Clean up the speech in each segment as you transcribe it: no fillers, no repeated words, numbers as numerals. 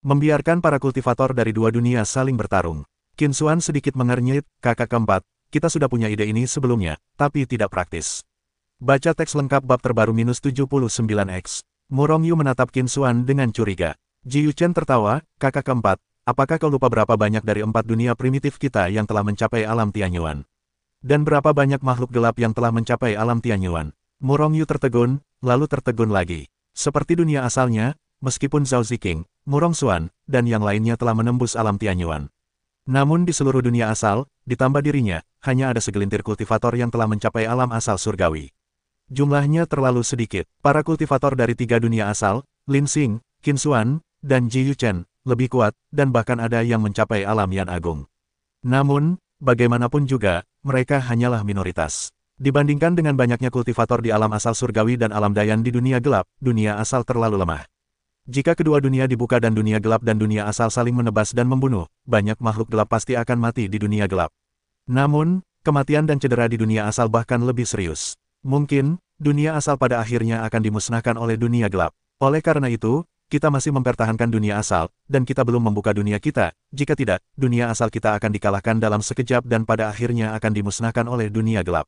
Membiarkan para kultivator dari dua dunia saling bertarung. Qin Xuan sedikit mengernyit, kakak keempat, kita sudah punya ide ini sebelumnya, tapi tidak praktis. Baca teks lengkap bab terbaru -79X. Murong Yu menatap Qin Xuan dengan curiga. Ji Yuchen tertawa, kakak keempat, apakah kau lupa berapa banyak dari 4 dunia primitif kita yang telah mencapai alam Tianyuan? Dan berapa banyak makhluk gelap yang telah mencapai alam Tianyuan? Murong Yu tertegun, lalu tertegun lagi. Seperti dunia asalnya, meskipun Zhao Ziqing, Murong Xuan, dan yang lainnya telah menembus alam Tianyuan. Namun di seluruh dunia asal, ditambah dirinya, hanya ada segelintir kultivator yang telah mencapai alam asal surgawi. Jumlahnya terlalu sedikit. Para kultivator dari 3 dunia asal, Lin Xing, Qin Xuan, dan Ji Yuchen, lebih kuat, dan bahkan ada yang mencapai alam Yan Agung. Namun, bagaimanapun juga, mereka hanyalah minoritas. Dibandingkan dengan banyaknya kultivator di alam asal surgawi dan alam Dayan di dunia gelap, dunia asal terlalu lemah. Jika kedua dunia dibuka dan dunia gelap dan dunia asal saling menebas dan membunuh, banyak makhluk gelap pasti akan mati di dunia gelap. Namun, kematian dan cedera di dunia asal bahkan lebih serius. Mungkin, dunia asal pada akhirnya akan dimusnahkan oleh dunia gelap. Oleh karena itu, kita masih mempertahankan dunia asal, dan kita belum membuka dunia kita. Jika tidak, dunia asal kita akan dikalahkan dalam sekejap dan pada akhirnya akan dimusnahkan oleh dunia gelap.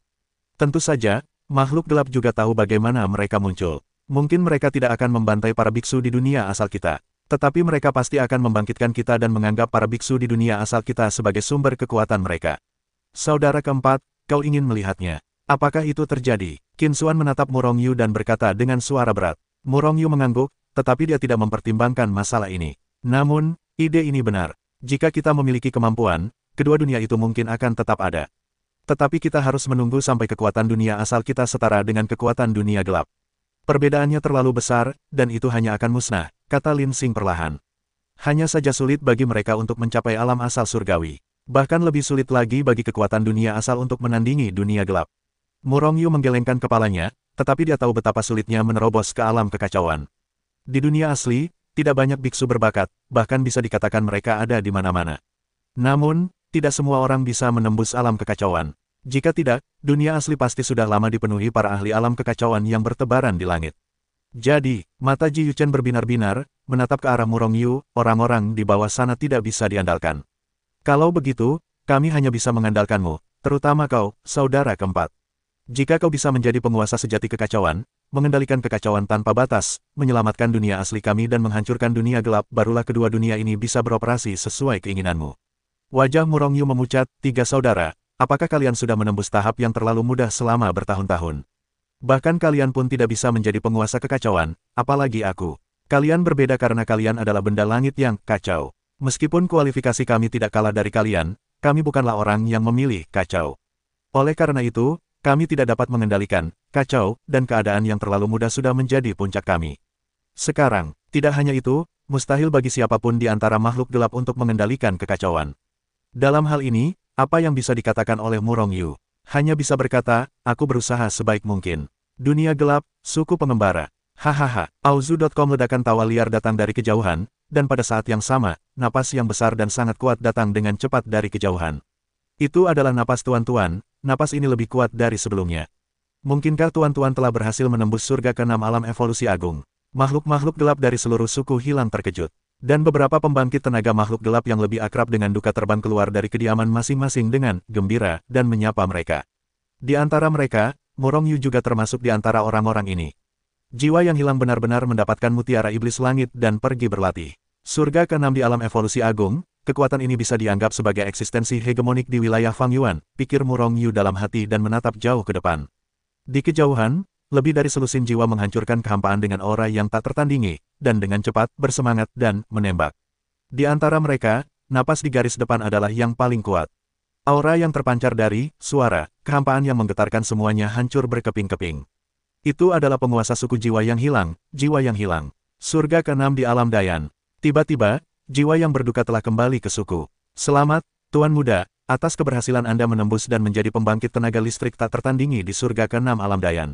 Tentu saja, makhluk gelap juga tahu bagaimana mereka muncul. Mungkin mereka tidak akan membantai para biksu di dunia asal kita. Tetapi mereka pasti akan membangkitkan kita dan menganggap para biksu di dunia asal kita sebagai sumber kekuatan mereka. Saudara keempat, kau ingin melihatnya. Apakah itu terjadi? Qin Xuan menatap Murong Yu dan berkata dengan suara berat. Murong Yu mengangguk, tetapi dia tidak mempertimbangkan masalah ini. Namun, ide ini benar. Jika kita memiliki kemampuan, kedua dunia itu mungkin akan tetap ada. Tetapi kita harus menunggu sampai kekuatan dunia asal kita setara dengan kekuatan dunia gelap. Perbedaannya terlalu besar, dan itu hanya akan musnah, kata Lin Xing perlahan. Hanya saja sulit bagi mereka untuk mencapai alam asal surgawi. Bahkan lebih sulit lagi bagi kekuatan dunia asal untuk menandingi dunia gelap. Murong Yu menggelengkan kepalanya, tetapi dia tahu betapa sulitnya menerobos ke alam kekacauan. Di dunia asli, tidak banyak biksu berbakat, bahkan bisa dikatakan mereka ada di mana-mana. Namun, tidak semua orang bisa menembus alam kekacauan. Jika tidak, dunia asli pasti sudah lama dipenuhi para ahli alam kekacauan yang bertebaran di langit. Jadi, mata Ji Yuchen berbinar-binar, menatap ke arah Murong Yu, orang-orang di bawah sana tidak bisa diandalkan. Kalau begitu, kami hanya bisa mengandalkanmu, terutama kau, saudara keempat. Jika kau bisa menjadi penguasa sejati kekacauan, mengendalikan kekacauan tanpa batas, menyelamatkan dunia asli kami dan menghancurkan dunia gelap, barulah kedua dunia ini bisa beroperasi sesuai keinginanmu. Wajah Murong Yu memucat, 3 saudara, apakah kalian sudah menembus tahap yang terlalu mudah selama bertahun-tahun? Bahkan kalian pun tidak bisa menjadi penguasa kekacauan, apalagi aku. Kalian berbeda karena kalian adalah benda langit yang kacau. Meskipun kualifikasi kami tidak kalah dari kalian, kami bukanlah orang yang memilih kacau. Oleh karena itu, kami tidak dapat mengendalikan kacau, dan keadaan yang terlalu mudah sudah menjadi puncak kami. Sekarang, tidak hanya itu, mustahil bagi siapapun di antara makhluk gelap untuk mengendalikan kekacauan. Dalam hal ini, apa yang bisa dikatakan oleh Murong Yu? Hanya bisa berkata, aku berusaha sebaik mungkin. Dunia gelap, suku pengembara. Hahaha. Auzu.com ledakan tawa liar datang dari kejauhan, dan pada saat yang sama, napas yang besar dan sangat kuat datang dengan cepat dari kejauhan. Itu adalah napas tuan-tuan, napas ini lebih kuat dari sebelumnya. Mungkinkah tuan-tuan telah berhasil menembus surga ke-6 alam evolusi agung? Makhluk-makhluk gelap dari seluruh suku hilang terkejut. Dan beberapa pembangkit tenaga makhluk gelap yang lebih akrab dengan duka terbang keluar dari kediaman masing-masing dengan gembira dan menyapa mereka. Di antara mereka, Murong Yu juga termasuk di antara orang-orang ini. Jiwa yang hilang benar-benar mendapatkan mutiara iblis langit dan pergi berlatih. Surga ke-6 di alam evolusi agung, kekuatan ini bisa dianggap sebagai eksistensi hegemonik di wilayah Fang Yuan, pikir Murong Yu dalam hati dan menatap jauh ke depan. Di kejauhan, lebih dari selusin jiwa menghancurkan kehampaan dengan aura yang tak tertandingi, dan dengan cepat, bersemangat, dan menembak. Di antara mereka, napas di garis depan adalah yang paling kuat. Aura yang terpancar dari suara, kehampaan yang menggetarkan semuanya hancur berkeping-keping. Itu adalah penguasa suku jiwa yang hilang, jiwa yang hilang. Surga ke-6 di alam Dayan. Tiba-tiba, jiwa yang berduka telah kembali ke suku. Selamat, Tuan Muda, atas keberhasilan Anda menembus dan menjadi pembangkit tenaga listrik tak tertandingi di surga ke-6 alam Dayan.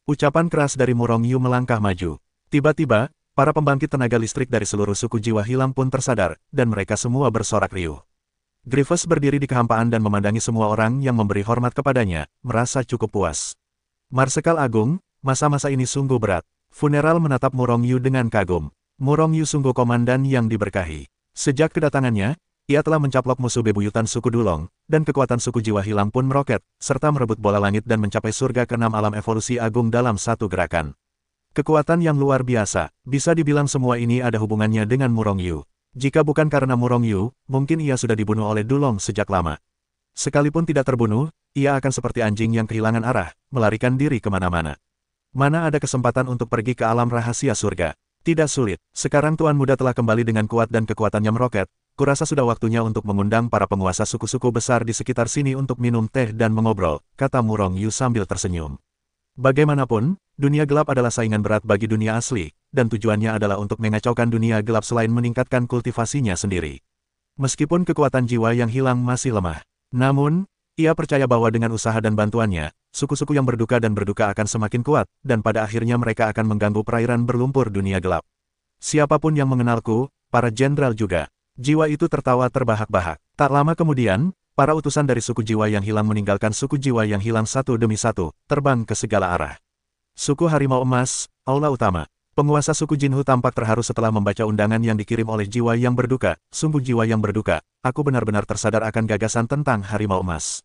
Ucapan keras dari Murong Yu melangkah maju. Tiba-tiba, para pembangkit tenaga listrik dari seluruh suku jiwa hilang pun tersadar, dan mereka semua bersorak riuh. Grievous berdiri di kehampaan dan memandangi semua orang yang memberi hormat kepadanya, merasa cukup puas. Marsekal Agung, masa-masa ini sungguh berat. Funeral menatap Murong Yu dengan kagum. Murong Yu sungguh komandan yang diberkahi. Sejak kedatangannya, ia telah mencaplok musuh bebuyutan suku Dulong, dan kekuatan suku jiwa hilang pun meroket, serta merebut bola langit dan mencapai surga ke-6 alam evolusi agung dalam satu gerakan. Kekuatan yang luar biasa, bisa dibilang semua ini ada hubungannya dengan Murong Yu. Jika bukan karena Murong Yu, mungkin ia sudah dibunuh oleh Dulong sejak lama. Sekalipun tidak terbunuh, ia akan seperti anjing yang kehilangan arah, melarikan diri kemana-mana. Mana ada kesempatan untuk pergi ke alam rahasia surga? Tidak sulit. Sekarang Tuan Muda telah kembali dengan kuat dan kekuatannya meroket. Kurasa sudah waktunya untuk mengundang para penguasa suku-suku besar di sekitar sini untuk minum teh dan mengobrol, kata Murong Yu sambil tersenyum. Bagaimanapun, dunia gelap adalah saingan berat bagi dunia asli, dan tujuannya adalah untuk mengacaukan dunia gelap selain meningkatkan kultivasinya sendiri. Meskipun kekuatan jiwa yang hilang masih lemah, namun, ia percaya bahwa dengan usaha dan bantuannya, suku-suku yang berduka dan berduka akan semakin kuat, dan pada akhirnya mereka akan mengganggu perairan berlumpur dunia gelap. Siapapun yang mengenalku, para jenderal juga. Jiwa itu tertawa terbahak-bahak. Tak lama kemudian, para utusan dari suku jiwa yang hilang meninggalkan suku jiwa yang hilang satu demi satu, terbang ke segala arah. Suku Harimau Emas, Aula Utama. Penguasa suku Jinhu tampak terharu setelah membaca undangan yang dikirim oleh jiwa yang berduka. Sungguh jiwa yang berduka, aku benar-benar tersadar akan gagasan tentang Harimau Emas.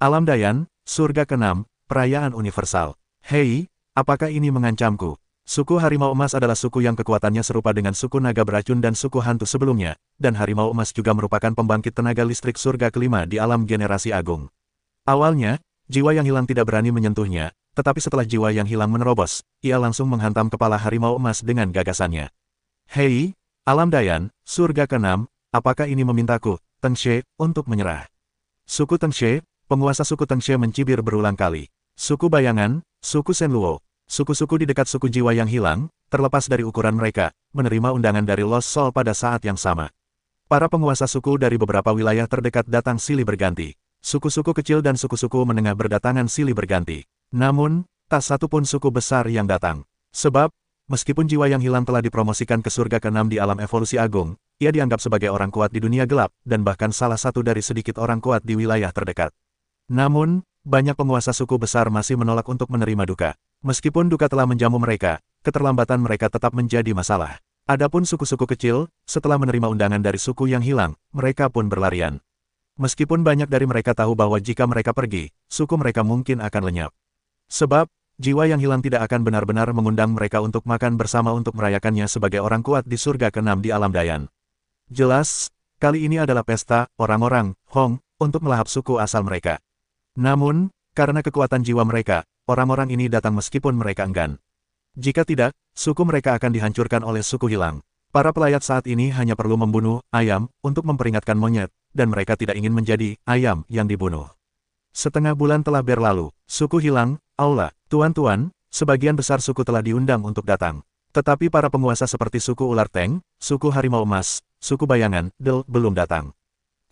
Alam Dayan, surga ke-6, perayaan universal. Hei, apakah ini mengancamku? Suku Harimau Emas adalah suku yang kekuatannya serupa dengan suku naga beracun dan suku hantu sebelumnya, dan Harimau Emas juga merupakan pembangkit tenaga listrik surga kelima di alam generasi agung. Awalnya, jiwa yang hilang tidak berani menyentuhnya, tetapi setelah jiwa yang hilang menerobos, ia langsung menghantam kepala Harimau Emas dengan gagasannya. Hei, Alam Dayan, surga ke-6, apakah ini memintaku, Tengshe, untuk menyerah? Suku Tengshe, penguasa suku Tengshe mencibir berulang kali. Suku Bayangan, suku Senluo, suku-suku di dekat suku jiwa yang hilang, terlepas dari ukuran mereka, menerima undangan dari Lost Soul pada saat yang sama. Para penguasa suku dari beberapa wilayah terdekat datang silih berganti. Suku-suku kecil dan suku-suku menengah berdatangan silih berganti. Namun, tak satu pun suku besar yang datang. Sebab, meskipun jiwa yang hilang telah dipromosikan ke surga ke-6 di alam evolusi agung, ia dianggap sebagai orang kuat di dunia gelap, dan bahkan salah satu dari sedikit orang kuat di wilayah terdekat. Namun, banyak penguasa suku besar masih menolak untuk menerima duka. Meskipun duka telah menjamu mereka, keterlambatan mereka tetap menjadi masalah. Adapun suku-suku kecil, setelah menerima undangan dari suku yang hilang, mereka pun berlarian. Meskipun banyak dari mereka tahu bahwa jika mereka pergi, suku mereka mungkin akan lenyap. Sebab, jiwa yang hilang tidak akan benar-benar mengundang mereka untuk makan bersama untuk merayakannya sebagai orang kuat di surga ke-6 di alam Dayan. Jelas, kali ini adalah pesta orang-orang Hong untuk melahap suku asal mereka. Namun, karena kekuatan jiwa mereka, orang-orang ini datang meskipun mereka enggan. Jika tidak, suku mereka akan dihancurkan oleh suku hilang. Para pelayat saat ini hanya perlu membunuh ayam untuk memperingatkan monyet, dan mereka tidak ingin menjadi ayam yang dibunuh. Setengah bulan telah berlalu, suku hilang, Aula, tuan-tuan, sebagian besar suku telah diundang untuk datang. Tetapi para penguasa seperti suku Ular Teng, suku Harimau Emas, suku Bayangan, belum datang.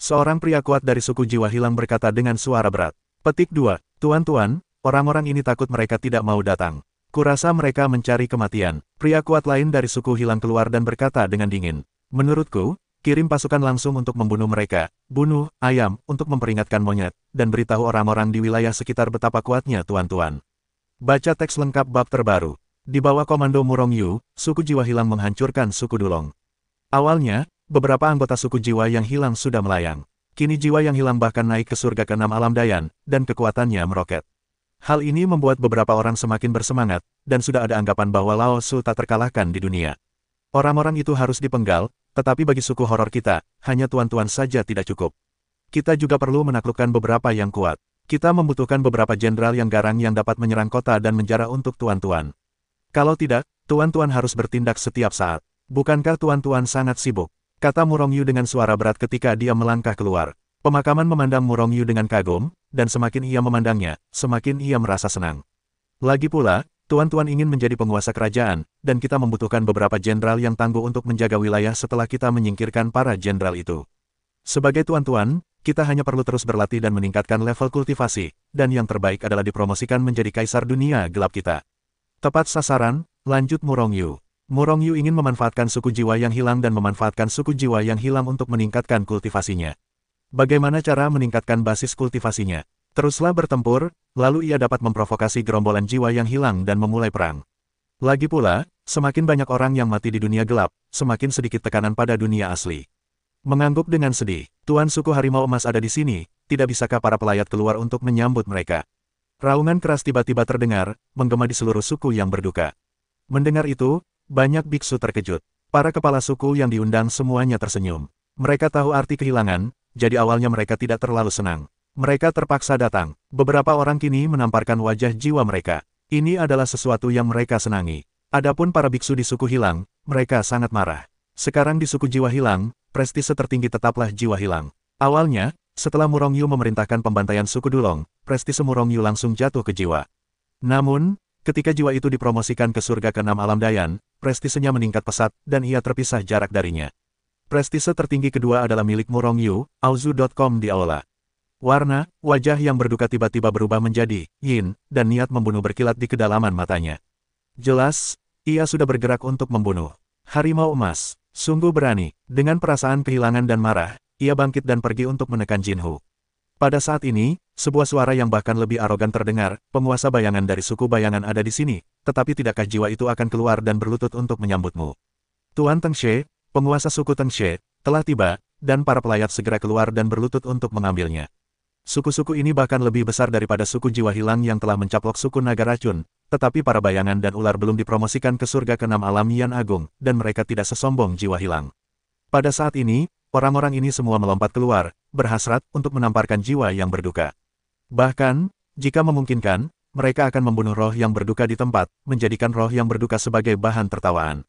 Seorang pria kuat dari suku jiwa hilang berkata dengan suara berat. Petik 2, tuan-tuan, orang-orang ini takut mereka tidak mau datang. Kurasa mereka mencari kematian. Pria kuat lain dari suku hilang keluar dan berkata dengan dingin. Menurutku, kirim pasukan langsung untuk membunuh mereka, bunuh ayam untuk memperingatkan monyet, dan beritahu orang-orang di wilayah sekitar betapa kuatnya tuan-tuan. Baca teks lengkap bab terbaru. Di bawah komando Murong Yu, suku jiwa hilang menghancurkan suku Dulong. Awalnya, beberapa anggota suku jiwa yang hilang sudah melayang. Kini jiwa yang hilang bahkan naik ke surga ke-6 alam Dayan, dan kekuatannya meroket. Hal ini membuat beberapa orang semakin bersemangat, dan sudah ada anggapan bahwa Lao Su tak terkalahkan di dunia. Orang-orang itu harus dipenggal, tetapi bagi suku horor kita, hanya tuan-tuan saja tidak cukup. Kita juga perlu menaklukkan beberapa yang kuat. Kita membutuhkan beberapa jenderal yang garang yang dapat menyerang kota dan menjara untuk tuan-tuan. Kalau tidak, tuan-tuan harus bertindak setiap saat. Bukankah tuan-tuan sangat sibuk? Kata Murong Yu dengan suara berat ketika dia melangkah keluar. Pemakaman memandang Murong Yu dengan kagum, dan semakin ia memandangnya, semakin ia merasa senang. Lagi pula, tuan-tuan ingin menjadi penguasa kerajaan, dan kita membutuhkan beberapa jenderal yang tangguh untuk menjaga wilayah setelah kita menyingkirkan para jenderal itu. Sebagai tuan-tuan, kita hanya perlu terus berlatih dan meningkatkan level kultivasi, dan yang terbaik adalah dipromosikan menjadi kaisar dunia gelap kita. Tepat sasaran, lanjut Murong Yu. Murong Yu ingin memanfaatkan suku jiwa yang hilang dan memanfaatkan suku jiwa yang hilang untuk meningkatkan kultivasinya. Bagaimana cara meningkatkan basis kultivasinya? Teruslah bertempur, lalu ia dapat memprovokasi gerombolan jiwa yang hilang dan memulai perang. Lagi pula, Semakin banyak orang yang mati di dunia gelap, semakin sedikit tekanan pada dunia asli. Mengangguk dengan sedih, Tuan suku Harimau Emas ada di sini, tidak bisakah para pelayat keluar untuk menyambut mereka? Raungan keras tiba-tiba terdengar, menggema di seluruh suku yang berduka. Mendengar itu, banyak biksu terkejut. Para kepala suku yang diundang semuanya tersenyum. Mereka tahu arti kehilangan, jadi awalnya mereka tidak terlalu senang. Mereka terpaksa datang. Beberapa orang kini menamparkan wajah jiwa mereka. Ini adalah sesuatu yang mereka senangi. Adapun para biksu di suku hilang, mereka sangat marah. Sekarang di suku jiwa hilang, prestise tertinggi tetaplah jiwa hilang. Awalnya, setelah Murongyu memerintahkan pembantaian suku Dulong, prestise Murongyu langsung jatuh ke jiwa. Namun, ketika jiwa itu dipromosikan ke surga ke-6 alam Dayan, prestisenya meningkat pesat, dan ia terpisah jarak darinya. Prestise tertinggi kedua adalah milik Murongyu, Auzu.com di aula. Warna, wajah yang berduka tiba-tiba berubah menjadi yin, dan niat membunuh berkilat di kedalaman matanya. Jelas, ia sudah bergerak untuk membunuh. Harimau Emas, sungguh berani. Dengan perasaan kehilangan dan marah, ia bangkit dan pergi untuk menekan Jinhu. Pada saat ini, sebuah suara yang bahkan lebih arogan terdengar, penguasa bayangan dari suku bayangan ada di sini, tetapi tidakkah jiwa itu akan keluar dan berlutut untuk menyambutmu? Tuan Tengshe, penguasa suku Tengshe, telah tiba, dan para pelayat segera keluar dan berlutut untuk mengambilnya. Suku-suku ini bahkan lebih besar daripada suku jiwa hilang yang telah mencaplok suku naga racun, tetapi para bayangan dan ular belum dipromosikan ke surga ke-6 alam Yan Agung, dan mereka tidak sesombong jiwa hilang. Pada saat ini, orang-orang ini semua melompat keluar, berhasrat untuk menamparkan jiwa yang berduka. Bahkan, jika memungkinkan, mereka akan membunuh roh yang berduka di tempat, menjadikan roh yang berduka sebagai bahan tertawaan.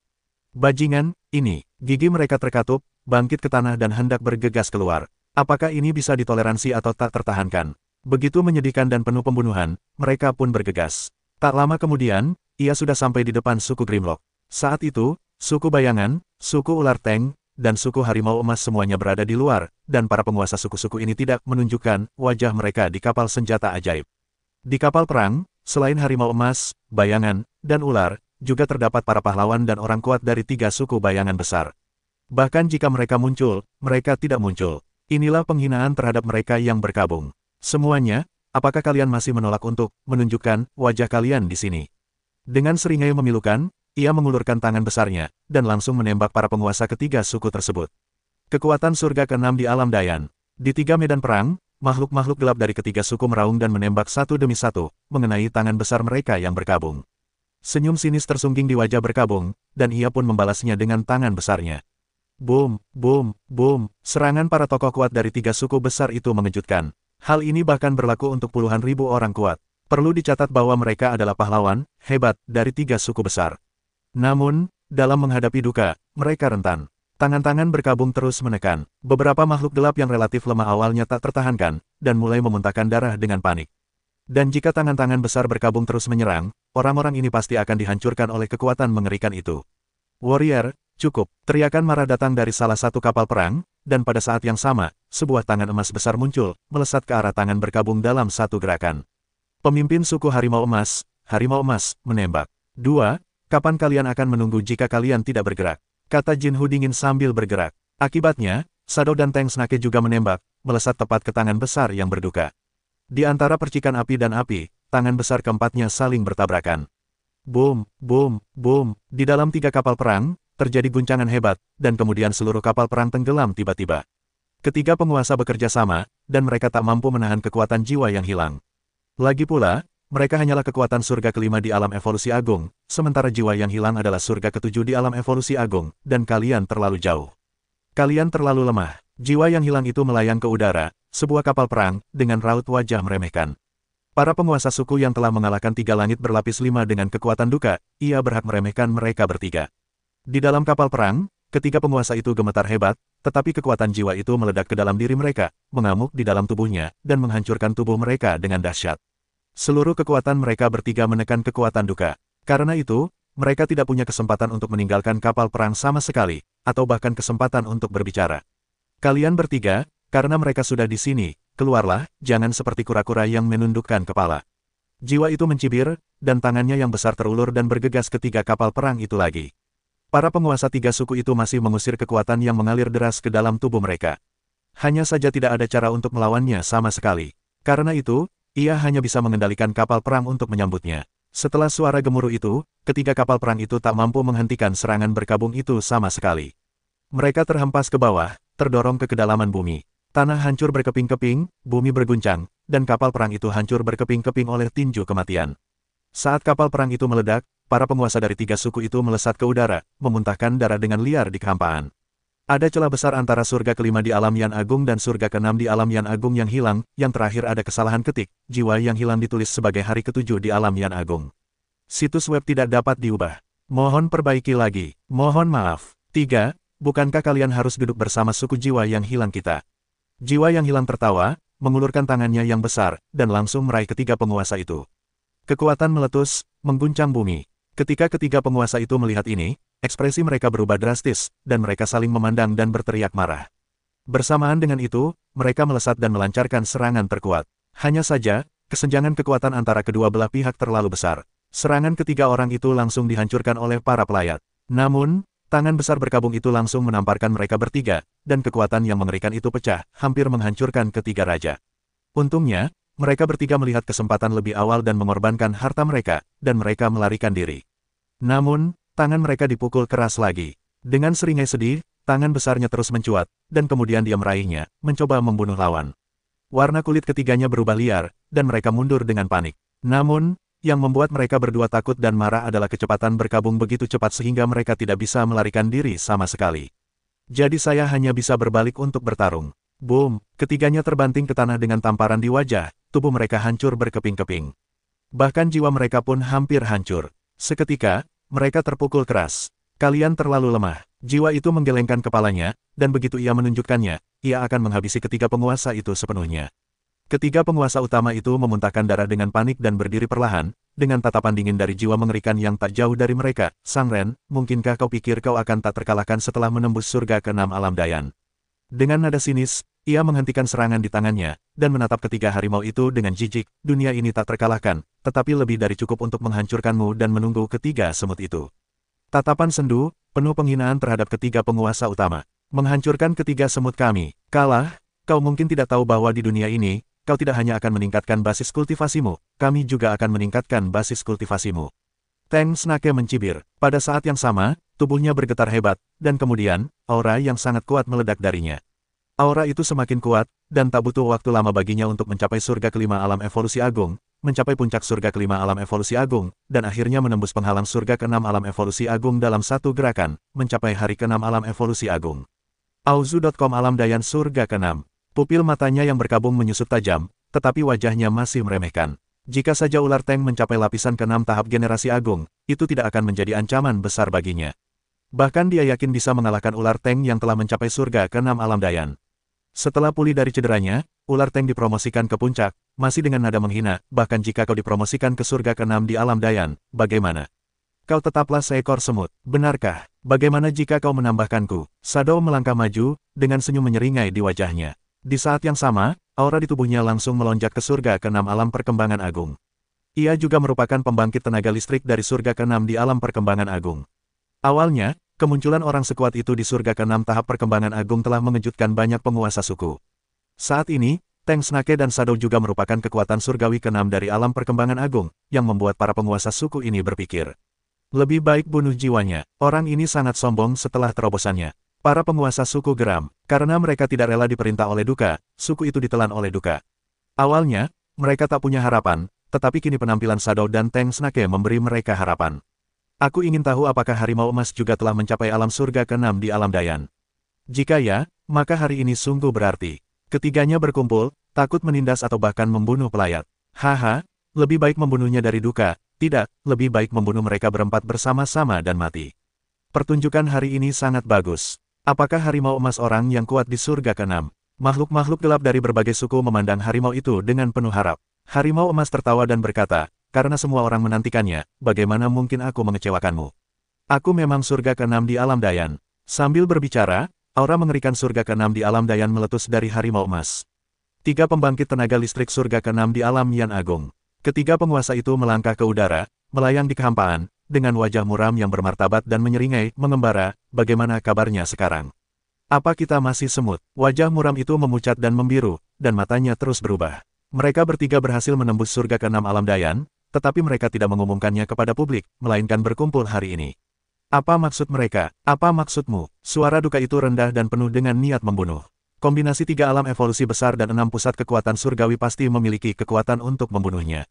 Bajingan, ini, gigi mereka terkatup, bangkit ke tanah dan hendak bergegas keluar. Apakah ini bisa ditoleransi atau tak tertahankan? Begitu menyedihkan dan penuh pembunuhan, mereka pun bergegas. Tak lama kemudian, ia sudah sampai di depan suku Grimlock. Saat itu, suku Bayangan, suku Ular Tank, dan suku Harimau Emas semuanya berada di luar, dan para penguasa suku-suku ini tidak menunjukkan wajah mereka di kapal senjata ajaib. Di kapal perang, selain Harimau Emas, Bayangan, dan Ular, juga terdapat para pahlawan dan orang kuat dari 3 suku bayangan besar. Bahkan jika mereka muncul, mereka tidak muncul. Inilah penghinaan terhadap mereka yang berkabung. Semuanya, apakah kalian masih menolak untuk menunjukkan wajah kalian di sini? Dengan seringai memilukan, ia mengulurkan tangan besarnya, dan langsung menembak para penguasa ketiga suku tersebut. Kekuatan surga ke-6 di alam Dayan. Di 3 medan perang, makhluk-makhluk gelap dari ketiga suku meraung dan menembak satu demi satu, mengenai tangan besar mereka yang berkabung. Senyum sinis tersungging di wajah berkabung, dan ia pun membalasnya dengan tangan besarnya. Boom, boom, boom, serangan para tokoh kuat dari 3 suku besar itu mengejutkan. Hal ini bahkan berlaku untuk puluhan ribu orang kuat. Perlu dicatat bahwa mereka adalah pahlawan hebat dari 3 suku besar. Namun, dalam menghadapi duka, mereka rentan. Tangan-tangan berkabung terus menekan. Beberapa makhluk gelap yang relatif lemah awalnya tak tertahankan, dan mulai memuntahkan darah dengan panik. Dan jika tangan-tangan besar berkabung terus menyerang, orang-orang ini pasti akan dihancurkan oleh kekuatan mengerikan itu. Warrior, cukup! Teriakan marah datang dari salah satu kapal perang, dan pada saat yang sama, sebuah tangan emas besar muncul, melesat ke arah tangan berkabung dalam satu gerakan. Pemimpin suku Harimau Emas, menembak. 2. Kapan kalian akan menunggu jika kalian tidak bergerak? Kata Jinhu dingin sambil bergerak. Akibatnya, Shadow dan Tank Snake juga menembak, melesat tepat ke tangan besar yang berduka. Di antara percikan api dan api, tangan besar keempatnya saling bertabrakan. Boom, boom, boom. Di dalam 3 kapal perang, terjadi guncangan hebat, dan kemudian seluruh kapal perang tenggelam tiba-tiba. Ketiga penguasa bekerja sama, dan mereka tak mampu menahan kekuatan jiwa yang hilang. Lagi pula, mereka hanyalah kekuatan surga ke-5 di alam evolusi agung, sementara jiwa yang hilang adalah surga ke-7 di alam evolusi agung, dan kalian terlalu jauh. Kalian terlalu lemah. Jiwa yang hilang itu melayang ke udara, sebuah kapal perang, dengan raut wajah meremehkan. Para penguasa suku yang telah mengalahkan 3 langit berlapis 5 dengan kekuatan duka, ia berhak meremehkan mereka bertiga. Di dalam kapal perang, ketiga penguasa itu gemetar hebat, tetapi kekuatan jiwa itu meledak ke dalam diri mereka, mengamuk di dalam tubuhnya, dan menghancurkan tubuh mereka dengan dahsyat. Seluruh kekuatan mereka bertiga menekan kekuatan duka. Karena itu, mereka tidak punya kesempatan untuk meninggalkan kapal perang sama sekali, atau bahkan kesempatan untuk berbicara. Kalian bertiga, karena mereka sudah di sini, keluarlah, jangan seperti kura-kura yang menundukkan kepala. Jiwa itu mencibir, dan tangannya yang besar terulur dan bergegas ke 3 kapal perang itu lagi. Para penguasa 3 suku itu masih mengusir kekuatan yang mengalir deras ke dalam tubuh mereka. Hanya saja tidak ada cara untuk melawannya sama sekali. Karena itu, ia hanya bisa mengendalikan kapal perang untuk menyambutnya. Setelah suara gemuruh itu, ketiga kapal perang itu tak mampu menghentikan serangan berkabung itu sama sekali. Mereka terhempas ke bawah, terdorong ke kedalaman bumi. Tanah hancur berkeping-keping, bumi berguncang, dan kapal perang itu hancur berkeping-keping oleh tinju kematian. Saat kapal perang itu meledak, para penguasa dari tiga suku itu melesat ke udara, memuntahkan darah dengan liar di kehampaan. Ada celah besar antara surga kelima di alam Yan Agung dan surga keenam di alam Yan Agung yang hilang, yang terakhir ada kesalahan ketik, jiwa yang hilang ditulis sebagai hari ketujuh di alam Yan Agung. Situs web tidak dapat diubah. Mohon perbaiki lagi. Mohon maaf. 3. Bukankah kalian harus duduk bersama suku jiwa yang hilang kita? Jiwa yang hilang tertawa, mengulurkan tangannya yang besar, dan langsung meraih ketiga penguasa itu. Kekuatan meletus, mengguncang bumi. Ketika ketiga penguasa itu melihat ini, ekspresi mereka berubah drastis, dan mereka saling memandang dan berteriak marah. Bersamaan dengan itu, mereka melesat dan melancarkan serangan terkuat. Hanya saja, kesenjangan kekuatan antara kedua belah pihak terlalu besar. Serangan ketiga orang itu langsung dihancurkan oleh para pelayat. Namun, tangan besar berkabung itu langsung menamparkan mereka bertiga, dan kekuatan yang mengerikan itu pecah, hampir menghancurkan ketiga raja. Untungnya, mereka bertiga melihat kesempatan lebih awal dan mengorbankan harta mereka, dan mereka melarikan diri. Namun, tangan mereka dipukul keras lagi. Dengan seringai sedih, tangan besarnya terus mencuat, dan kemudian dia meraihnya, mencoba membunuh lawan. Warna kulit ketiganya berubah liar, dan mereka mundur dengan panik. Namun, yang membuat mereka berdua takut dan marah adalah kecepatan berkabung begitu cepat sehingga mereka tidak bisa melarikan diri sama sekali. Jadi saya hanya bisa berbalik untuk bertarung. Boom, ketiganya terbanting ke tanah dengan tamparan di wajah, tubuh mereka hancur berkeping-keping. Bahkan jiwa mereka pun hampir hancur. Seketika, mereka terpukul keras. Kalian terlalu lemah. Jiwa itu menggelengkan kepalanya, dan begitu ia menunjukkannya, ia akan menghabisi ketiga penguasa itu sepenuhnya. Ketiga penguasa utama itu memuntahkan darah dengan panik dan berdiri perlahan, dengan tatapan dingin dari jiwa mengerikan yang tak jauh dari mereka. Sang Ren, mungkinkah kau pikir kau akan tak terkalahkan setelah menembus surga ke-6 alam Dayan? Dengan nada sinis, ia menghentikan serangan di tangannya, dan menatap ketiga harimau itu dengan jijik. Dunia ini tak terkalahkan, tetapi lebih dari cukup untuk menghancurkanmu dan menunggu ketiga semut itu. Tatapan sendu, penuh penghinaan terhadap ketiga penguasa utama. Menghancurkan ketiga semut kami. Kalah, kau mungkin tidak tahu bahwa di dunia ini, kau tidak hanya akan meningkatkan basis kultivasimu, kami juga akan meningkatkan basis kultivasimu. Teng Snake mencibir. Pada saat yang sama, tubuhnya bergetar hebat, dan kemudian, aura yang sangat kuat meledak darinya. Aura itu semakin kuat, dan tak butuh waktu lama baginya untuk mencapai surga kelima alam evolusi agung, mencapai puncak surga kelima alam evolusi agung, dan akhirnya menembus penghalang surga ke-6 alam evolusi agung dalam satu gerakan, mencapai hari ke-6 alam evolusi agung. Auzu.com Alam Dayan surga ke-6. Pupil matanya yang berkabung menyusut tajam, tetapi wajahnya masih meremehkan. Jika saja ular Teng mencapai lapisan ke-6 tahap generasi agung, itu tidak akan menjadi ancaman besar baginya. Bahkan dia yakin bisa mengalahkan ular Teng yang telah mencapai surga ke-6 alam Dayan. Setelah pulih dari cederanya, ular Teng dipromosikan ke puncak, masih dengan nada menghina, bahkan jika kau dipromosikan ke surga ke-6 di alam Dayan, bagaimana? Kau tetaplah seekor semut, benarkah? Bagaimana jika kau menambahkanku? Shadow melangkah maju, dengan senyum menyeringai di wajahnya. Di saat yang sama, aura di tubuhnya langsung melonjak ke surga ke-6 alam perkembangan agung. Ia juga merupakan pembangkit tenaga listrik dari surga ke-6 di alam perkembangan agung. Awalnya, kemunculan orang sekuat itu di surga ke-6 tahap perkembangan agung telah mengejutkan banyak penguasa suku. Saat ini, Teng Snake dan Shadow juga merupakan kekuatan surgawi ke-6 dari alam perkembangan agung, yang membuat para penguasa suku ini berpikir. Lebih baik bunuh jiwanya, orang ini sangat sombong setelah terobosannya. Para penguasa suku geram, karena mereka tidak rela diperintah oleh duka, suku itu ditelan oleh duka. Awalnya, mereka tak punya harapan, tetapi kini penampilan Shadow dan Teng Snake memberi mereka harapan. Aku ingin tahu apakah harimau emas juga telah mencapai alam surga ke-6 di alam Dayan. Jika ya, maka hari ini sungguh berarti. Ketiganya berkumpul, takut menindas atau bahkan membunuh pelayat. Haha, lebih baik membunuhnya dari duka, tidak, lebih baik membunuh mereka berempat bersama-sama dan mati. Pertunjukan hari ini sangat bagus. Apakah harimau emas orang yang kuat di surga ke-6? Makhluk-makhluk gelap dari berbagai suku memandang harimau itu dengan penuh harap. Harimau emas tertawa dan berkata, karena semua orang menantikannya, bagaimana mungkin aku mengecewakanmu? Aku memang surga ke-6 di alam Dayan. Sambil berbicara, aura mengerikan surga ke-6 di alam Dayan meletus dari harimau emas. 3 pembangkit tenaga listrik surga ke-6 di alam Yan Agung. Ketiga penguasa itu melangkah ke udara, melayang di kehampaan, dengan wajah muram yang bermartabat dan menyeringai, mengembara, bagaimana kabarnya sekarang? Apa kita masih semut? Wajah muram itu memucat dan membiru, dan matanya terus berubah. Mereka bertiga berhasil menembus surga ke-6 alam Dayan, tetapi mereka tidak mengumumkannya kepada publik, melainkan berkumpul hari ini. Apa maksud mereka? Apa maksudmu? Suara duka itu rendah dan penuh dengan niat membunuh. Kombinasi 3 alam evolusi besar dan 6 pusat kekuatan surgawi pasti memiliki kekuatan untuk membunuhnya.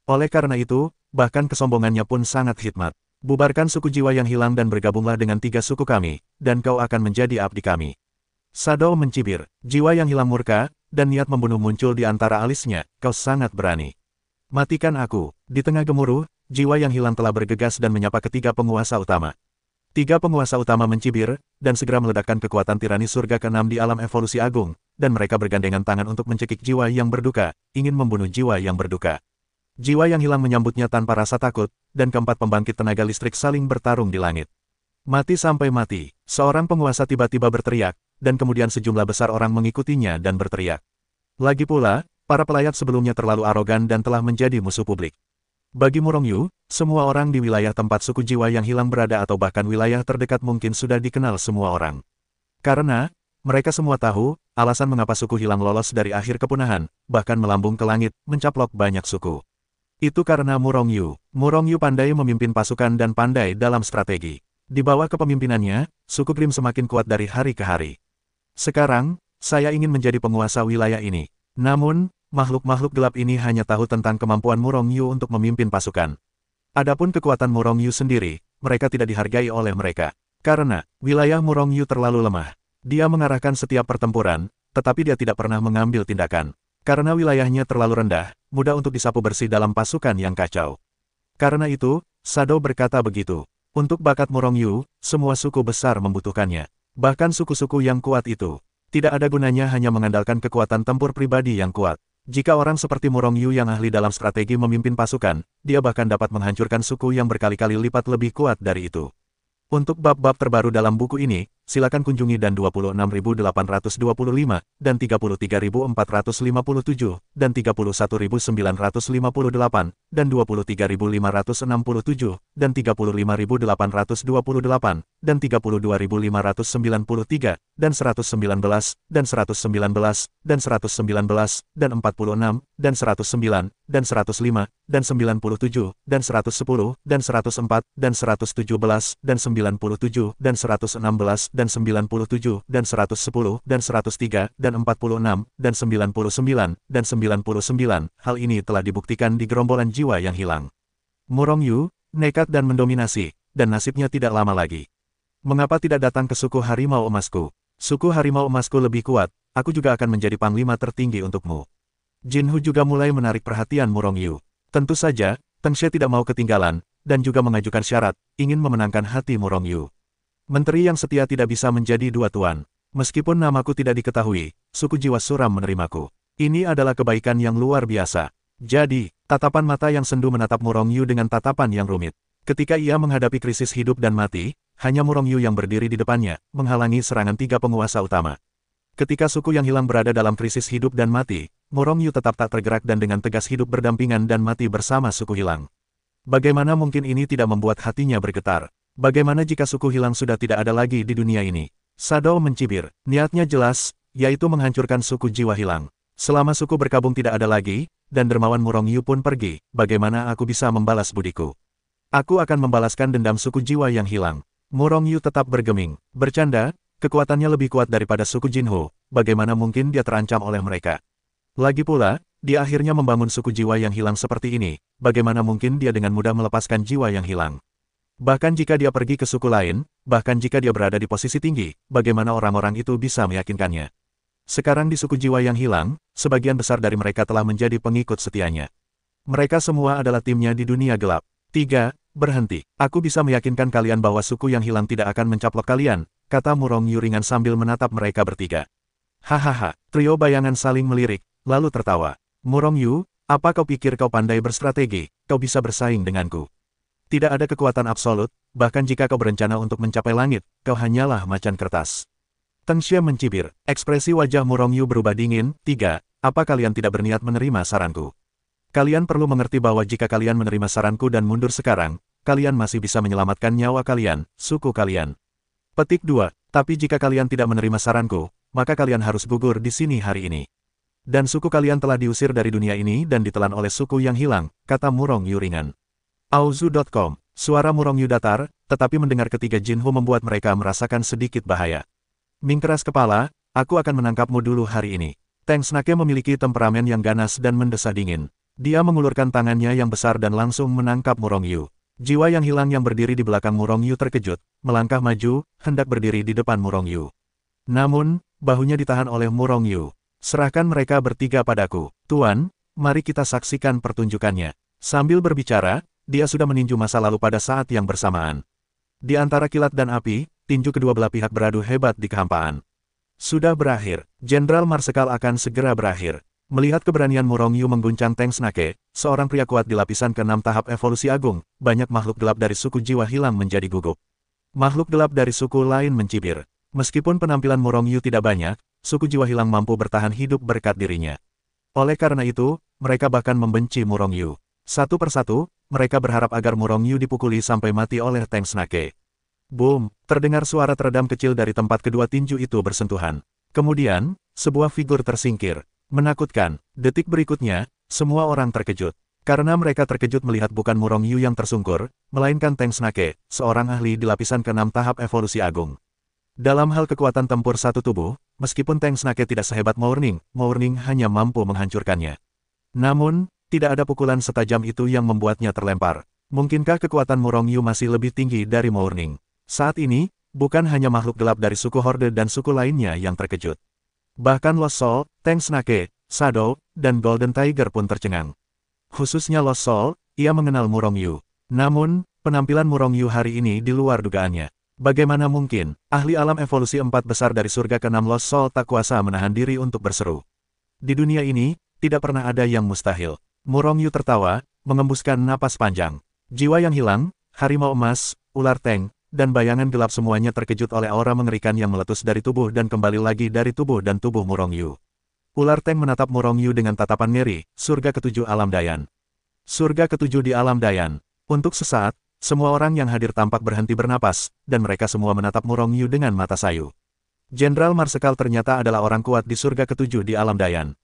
Oleh karena itu, bahkan kesombongannya pun sangat hikmat. Bubarkan suku jiwa yang hilang dan bergabunglah dengan 3 suku kami, dan kau akan menjadi abdi kami. Shadow mencibir, jiwa yang hilang murka, dan niat membunuh muncul di antara alisnya, kau sangat berani. Matikan aku. Di tengah gemuruh, jiwa yang hilang telah bergegas dan menyapa ketiga penguasa utama. 3 penguasa utama mencibir, dan segera meledakkan kekuatan tirani surga ke-6 di alam evolusi agung, dan mereka bergandengan tangan untuk mencekik jiwa yang berduka, ingin membunuh jiwa yang berduka. Jiwa yang hilang menyambutnya tanpa rasa takut, dan keempat pembangkit tenaga listrik saling bertarung di langit. Mati sampai mati, seorang penguasa tiba-tiba berteriak, dan kemudian sejumlah besar orang mengikutinya dan berteriak. Lagi pula, para pelayat sebelumnya terlalu arogan dan telah menjadi musuh publik. Bagi Murongyu, semua orang di wilayah tempat suku jiwa yang hilang berada atau bahkan wilayah terdekat mungkin sudah dikenal semua orang. Karena, mereka semua tahu, alasan mengapa suku hilang lolos dari akhir kepunahan, bahkan melambung ke langit, mencaplok banyak suku. Itu karena Murongyu. Murongyu pandai memimpin pasukan dan pandai dalam strategi. Di bawah kepemimpinannya, suku Grimm semakin kuat dari hari ke hari. Sekarang, saya ingin menjadi penguasa wilayah ini. Namun, makhluk-makhluk gelap ini hanya tahu tentang kemampuan Murongyu untuk memimpin pasukan. Adapun kekuatan Murongyu sendiri, mereka tidak dihargai oleh mereka. Karena, wilayah Murongyu terlalu lemah. Dia mengarahkan setiap pertempuran, tetapi dia tidak pernah mengambil tindakan. Karena wilayahnya terlalu rendah, mudah untuk disapu bersih dalam pasukan yang kacau. Karena itu, Shadow berkata begitu. Untuk bakat Murongyu, semua suku besar membutuhkannya. Bahkan suku-suku yang kuat itu. Tidak ada gunanya hanya mengandalkan kekuatan tempur pribadi yang kuat. Jika orang seperti Murongyu yang ahli dalam strategi memimpin pasukan, dia bahkan dapat menghancurkan suku yang berkali-kali lipat lebih kuat dari itu. Untuk bab-bab terbaru dalam buku ini, silakan kunjungi dan 26.825, dan 33.457, dan 31.958, dan 23.567, dan 35.828, dan 32.593, dan 119, dan 119, dan 119, dan 46, dan 109, dan 105, dan 97, dan 110, dan 104, dan 117, dan 97, dan 116, dan 97, dan 110, dan 103, dan 46, dan 99, dan 99. Hal ini telah dibuktikan di gerombolan jiwa yang hilang. Murongyu, nekat dan mendominasi, dan nasibnya tidak lama lagi. Mengapa tidak datang ke suku harimau emasku? Suku harimau emasku lebih kuat, aku juga akan menjadi panglima tertinggi untukmu. Jinhu juga mulai menarik perhatian Murongyu. Tentu saja, Teng Xie tidak mau ketinggalan, dan juga mengajukan syarat, ingin memenangkan hati Murongyu. Menteri yang setia tidak bisa menjadi dua tuan. Meskipun namaku tidak diketahui, suku jiwa suram menerimaku. Ini adalah kebaikan yang luar biasa. Jadi, tatapan mata yang sendu menatap Murongyu dengan tatapan yang rumit. Ketika ia menghadapi krisis hidup dan mati, hanya Murongyu yang berdiri di depannya, menghalangi serangan 3 penguasa utama. Ketika suku yang hilang berada dalam krisis hidup dan mati, Murongyu tetap tak tergerak dan dengan tegas hidup berdampingan dan mati bersama suku hilang. Bagaimana mungkin ini tidak membuat hatinya bergetar? Bagaimana jika suku hilang sudah tidak ada lagi di dunia ini? Shadow mencibir. Niatnya jelas, yaitu menghancurkan suku jiwa hilang. Selama suku berkabung tidak ada lagi, dan dermawan Murongyu pun pergi, bagaimana aku bisa membalas budiku? Aku akan membalaskan dendam suku jiwa yang hilang. Murongyu tetap bergeming. Bercanda, kekuatannya lebih kuat daripada suku Jinho, bagaimana mungkin dia terancam oleh mereka? Lagi pula, dia akhirnya membangun suku jiwa yang hilang seperti ini, bagaimana mungkin dia dengan mudah melepaskan jiwa yang hilang? Bahkan jika dia pergi ke suku lain, bahkan jika dia berada di posisi tinggi, bagaimana orang-orang itu bisa meyakinkannya? Sekarang di suku jiwa yang hilang, sebagian besar dari mereka telah menjadi pengikut setianya. Mereka semua adalah timnya di dunia gelap. 3. Berhenti. Aku bisa meyakinkan kalian bahwa suku yang hilang tidak akan mencaplok kalian, kata Murongyu ringan sambil menatap mereka bertiga. Hahaha, trio bayangan saling melirik, lalu tertawa. Murongyu, apa kau pikir kau pandai berstrategi, kau bisa bersaing denganku? Tidak ada kekuatan absolut, bahkan jika kau berencana untuk mencapai langit, kau hanyalah macan kertas. Teng Xie mencibir, ekspresi wajah Murongyu berubah dingin. 3. Apa kalian tidak berniat menerima saranku? Kalian perlu mengerti bahwa jika kalian menerima saranku dan mundur sekarang, kalian masih bisa menyelamatkan nyawa kalian, suku kalian. Petik 2. Tapi jika kalian tidak menerima saranku, maka kalian harus gugur di sini hari ini. Dan suku kalian telah diusir dari dunia ini dan ditelan oleh suku yang hilang, kata Murong Yu ringan. Auzu.com. Suara Murong Yu datar, tetapi mendengar ketiga Jinhu membuat mereka merasakan sedikit bahaya. Ming keras kepala, aku akan menangkapmu dulu hari ini. Teng Snake memiliki temperamen yang ganas dan mendesah dingin. Dia mengulurkan tangannya yang besar dan langsung menangkap Murong Yu. Jiwa yang hilang yang berdiri di belakang Murong Yu terkejut, melangkah maju, hendak berdiri di depan Murong Yu. Namun, bahunya ditahan oleh Murong Yu. Serahkan mereka bertiga padaku. Tuan, mari kita saksikan pertunjukannya. Sambil berbicara, dia sudah meninju masa lalu pada saat yang bersamaan. Di antara kilat dan api, tinju kedua belah pihak beradu hebat di kehampaan. Sudah berakhir. Jenderal Marsekal akan segera berakhir. Melihat keberanian Murong Yu mengguncang Teng Snake, seorang pria kuat di lapisan ke-6 tahap evolusi agung, banyak makhluk gelap dari suku jiwa hilang menjadi gugup. Makhluk gelap dari suku lain mencibir. Meskipun penampilan Murong Yu tidak banyak, suku jiwa hilang mampu bertahan hidup berkat dirinya. Oleh karena itu, mereka bahkan membenci Murong Yu. Satu persatu, mereka berharap agar Murong Yu dipukuli sampai mati oleh Teng Snake. Boom, terdengar suara teredam kecil dari tempat kedua tinju itu bersentuhan. Kemudian, sebuah figur tersingkir. Menakutkan, detik berikutnya, semua orang terkejut. Karena mereka terkejut melihat bukan Murong Yu yang tersungkur, melainkan Teng Snake, seorang ahli di lapisan ke-6 tahap evolusi agung. Dalam hal kekuatan tempur satu tubuh, meskipun Teng Snake tidak sehebat Mourning hanya mampu menghancurkannya. Namun, tidak ada pukulan setajam itu yang membuatnya terlempar. Mungkinkah kekuatan Murong Yu masih lebih tinggi dari Mourning? Saat ini, bukan hanya makhluk gelap dari suku Horde dan suku lainnya yang terkejut. Bahkan Lost Soul, Teng Snake, Shadow, dan Golden Tiger pun tercengang. Khususnya Lost Soul, ia mengenal Murong Yu. Namun, penampilan Murong Yu hari ini di luar dugaannya. Bagaimana mungkin, ahli alam evolusi 4 besar dari surga ke-6 Lost Soul tak kuasa menahan diri untuk berseru. Di dunia ini, tidak pernah ada yang mustahil. Murong Yu tertawa, mengembuskan napas panjang. Jiwa yang hilang, harimau emas, ular Teng, dan bayangan gelap semuanya terkejut oleh aura mengerikan yang meletus dari tubuh dan kembali lagi dari tubuh dan tubuh Murong Yu. Ular Teng menatap Murong Yu dengan tatapan ngeri, surga ketujuh alam Dayan. Surga ketujuh di alam Dayan. Untuk sesaat, semua orang yang hadir tampak berhenti bernapas, dan mereka semua menatap Murong Yu dengan mata sayu. Jenderal Marsekal ternyata adalah orang kuat di surga ketujuh di alam Dayan.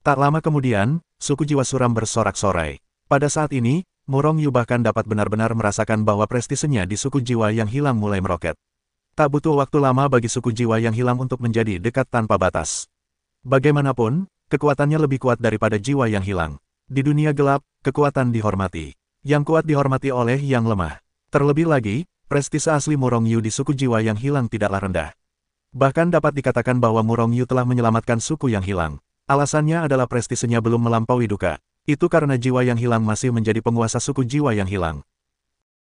Tak lama kemudian, suku jiwa suram bersorak-sorai. Pada saat ini, Murong Yu bahkan dapat benar-benar merasakan bahwa prestisenya di suku jiwa yang hilang mulai meroket. Tak butuh waktu lama bagi suku jiwa yang hilang untuk menjadi dekat tanpa batas. Bagaimanapun, kekuatannya lebih kuat daripada jiwa yang hilang. Di dunia gelap, kekuatan dihormati. Yang kuat dihormati oleh yang lemah. Terlebih lagi, prestise asli Murong Yu di suku jiwa yang hilang tidaklah rendah. Bahkan dapat dikatakan bahwa Murong Yu telah menyelamatkan suku yang hilang. Alasannya adalah prestisenya belum melampaui duka. Itu karena jiwa yang hilang masih menjadi penguasa suku jiwa yang hilang.